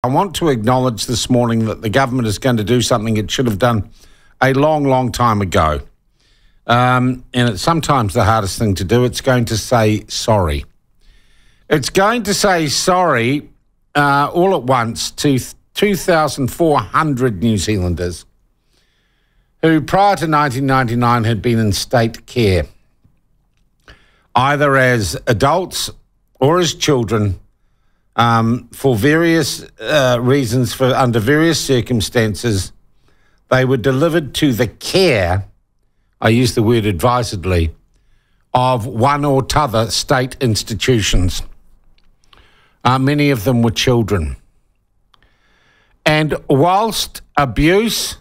I want to acknowledge this morning that the government is going to do something it should have done a long, long time ago. And it's sometimes the hardest thing to do. It's going to say sorry. It's going to say sorry all at once to 2,400 New Zealanders who prior to 1999 had been in state care, either as adults or as children, for various reasons, under various circumstances. They were delivered to the care, I use the word advisedly, of one or t'other state institutions. Many of them were children. And whilst abuse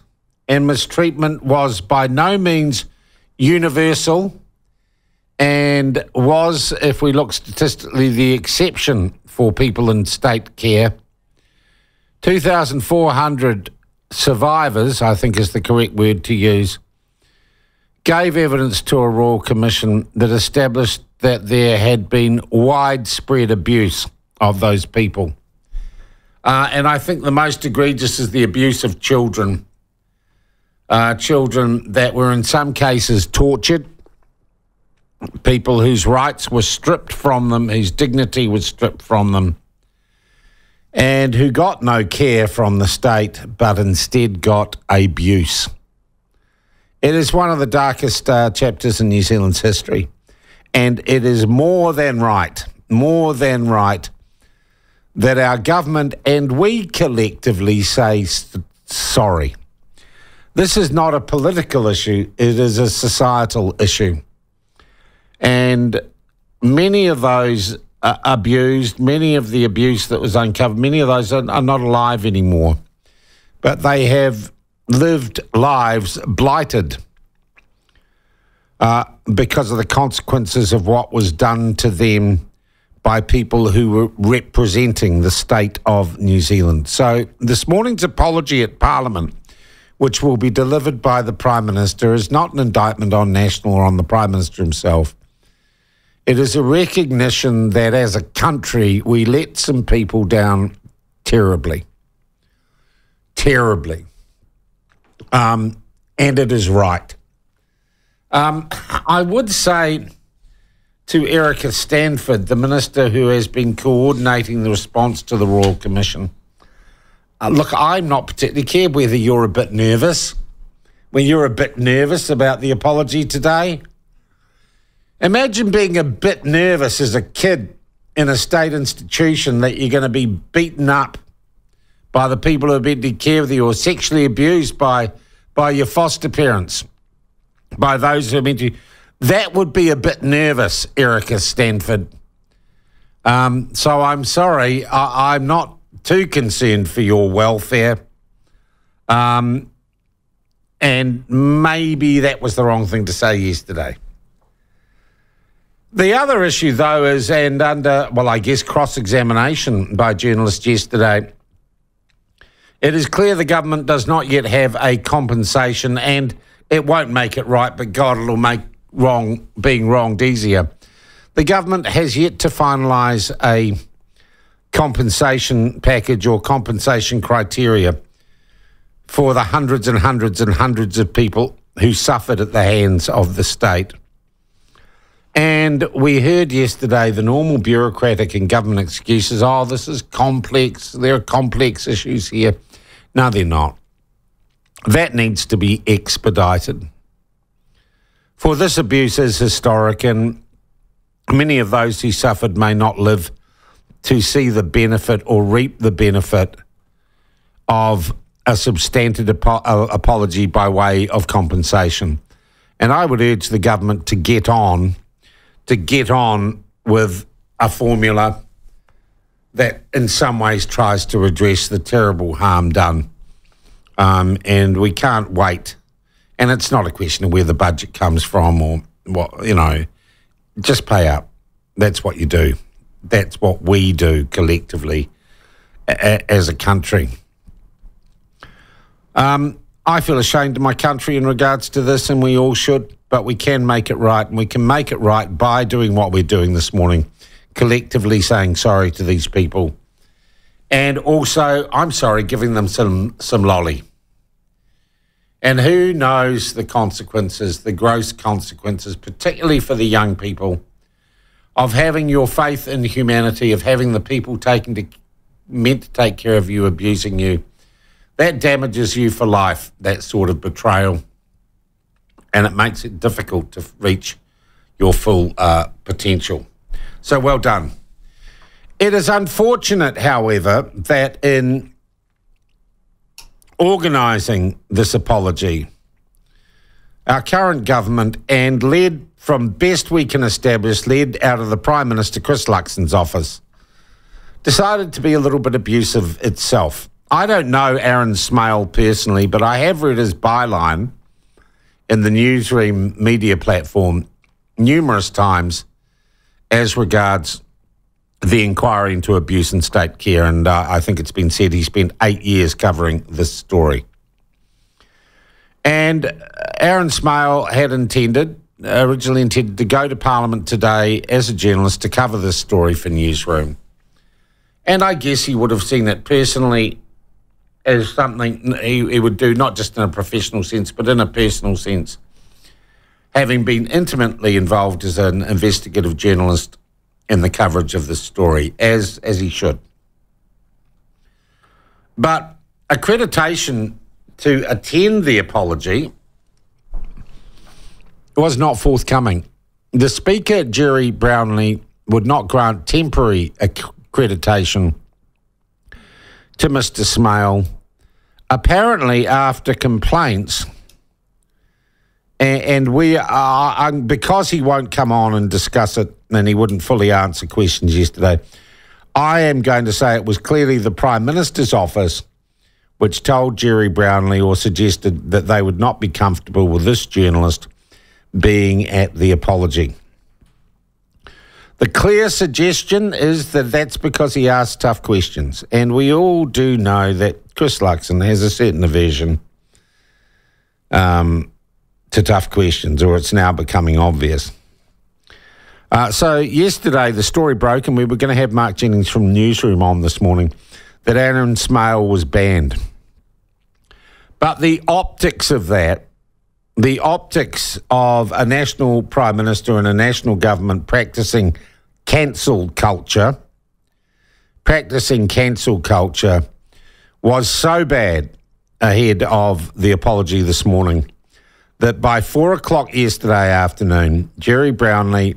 and mistreatment was by no means universal and was, if we look statistically, the exception for people in state care, 2,400 survivors, I think is the correct word to use, gave evidence to a Royal Commission that established that there had been widespread abuse of those people. And I think the most egregious is the abuse of children. Children that were in some cases tortured, people whose rights were stripped from them, whose dignity was stripped from them, and who got no care from the state but instead got abuse. It is one of the darkest chapters in New Zealand's history, and it is more than right that our government and we collectively say sorry. This is not a political issue, it is a societal issue. And many of those abused, many of the abuse that was uncovered, many of those are not alive anymore. But they have lived lives blighted because of the consequences of what was done to them by people who were representing the state of New Zealand. So this morning's apology at Parliament, which will be delivered by the Prime Minister, is not an indictment on National or on the Prime Minister himself. It is a recognition that as a country we let some people down terribly. Terribly. And it is right. I would say to Erica Stanford, the Minister who has been coordinating the response to the Royal Commission, look, I'm not particularly care whether you're a bit nervous. When you're a bit nervous about the apology today, imagine being a bit nervous as a kid in a state institution that you're going to be beaten up by the people who have been taking care of you or sexually abused by your foster parents, by those who have been to. That would be a bit nervous, Erica Stanford. So I'm sorry, I'm not too concerned for your welfare. And maybe that was the wrong thing to say yesterday. The other issue, though, is, and under, well, I guess cross-examination by journalists yesterday, it is clear the government does not yet have a compensation, and it won't make it right, but God, it'll make being wronged easier. The government has yet to finalise a compensation package or compensation criteria for the hundreds and hundreds and hundreds of people who suffered at the hands of the state. And we heard yesterday the normal bureaucratic and government excuses, oh, this is complex, there are complex issues here. No, they're not. That needs to be expedited. For this abuse is historic, and many of those who suffered may not live to see the benefit or reap the benefit of a substantive apology by way of compensation. And I would urge the government to get on with a formula that in some ways tries to redress the terrible harm done. And we can't wait. And it's not a question of where the budget comes from or what, just pay up. That's what you do. That's what we do collectively as a country. I feel ashamed of my country in regards to this, and we all should, but we can make it right, and we can make it right by doing what we're doing this morning, collectively saying sorry to these people And also, I'm sorry, giving them some lolly. And who knows the consequences, the gross consequences, particularly for the young people, of having your faith in humanity, of having the people meant to take care of you, abusing you. That damages you for life, that sort of betrayal. And it makes it difficult to reach your full potential. So well done. It is unfortunate, however, that in organising this apology, our current government, and led from best we can establish, led out of the Prime Minister Chris Luxon's office, decided to be a little bit abusive itself. I don't know Aaron Smale personally, but I have read his byline in the Newsroom media platform numerous times as regards the inquiry into abuse in state care, and I think it's been said he spent 8 years covering this story. And Aaron Smale had originally intended to go to Parliament today as a journalist to cover this story for Newsroom. And I guess he would have seen it personally as something he would do, not just in a professional sense, but in a personal sense, having been intimately involved as an investigative journalist in the coverage of this story, as he should. But accreditation to attend the apology was not forthcoming. The Speaker, Jerry Brownlee, would not grant temporary accreditation to Mr. Smale, apparently after complaints. And we are, because he won't come on and discuss it and he wouldn't fully answer questions yesterday, I am going to say it was clearly the Prime Minister's office which told Jerry Brownlee or suggested that they would not be comfortable with this journalist being at the apology. The clear suggestion is that that's because he asked tough questions. And we all do know that Chris Luxon has a certain aversion to tough questions, or it's now becoming obvious. So yesterday the story broke, and we were going to have Mark Jennings from Newsroom on this morning, that Aaron Smale was banned. But the optics of that, the optics of a national Prime Minister and a national government practicing cancel culture was so bad ahead of the apology this morning that by 4 o'clock yesterday afternoon, Jerry Brownlee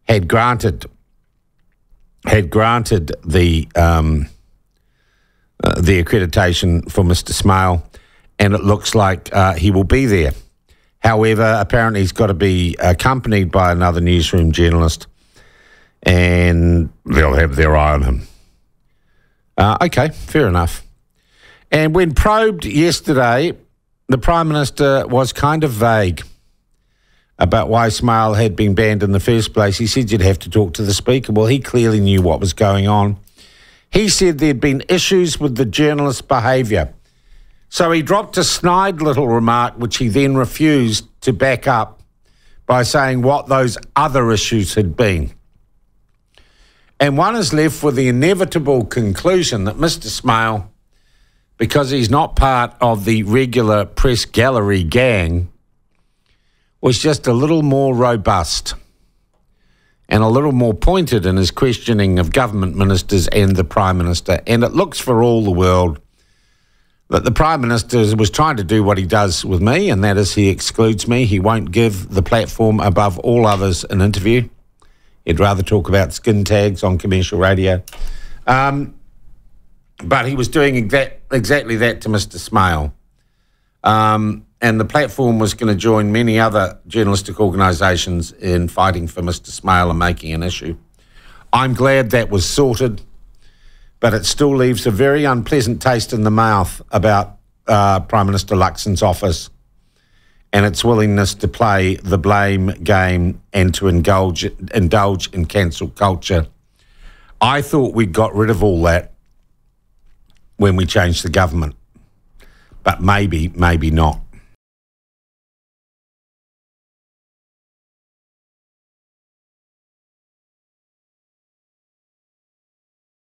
had granted the accreditation for Mr. Smale, and it looks like he will be there. However, apparently he's got to be accompanied by another Newsroom journalist, and they'll have their eye on him. Okay, fair enough. And when probed yesterday, the Prime Minister was kind of vague about why Smale had been banned in the first place. He said you'd have to talk to the Speaker. Well, he clearly knew what was going on. He said there'd been issues with the journalist's behaviour. So he dropped a snide little remark, which he then refused to back up by saying what those other issues had been. And one is left with the inevitable conclusion that Mr. Smale, because he's not part of the regular press gallery gang, was just a little more robust and a little more pointed in his questioning of government ministers and the Prime Minister. And it looks for all the world that the Prime Minister was trying to do what he does with me, and that is he excludes me. He won't give the platform above all others an interview. He'd rather talk about skin tags on commercial radio. But he was doing exactly that to Mr. Smale. And the platform was going to join many other journalistic organisations in fighting for Mr. Smale and making an issue. I'm glad that was sorted, but it still leaves a very unpleasant taste in the mouth about Prime Minister Luxon's office and its willingness to play the blame game and to indulge in cancel culture. I thought we got rid of all that when we changed the government, but maybe not.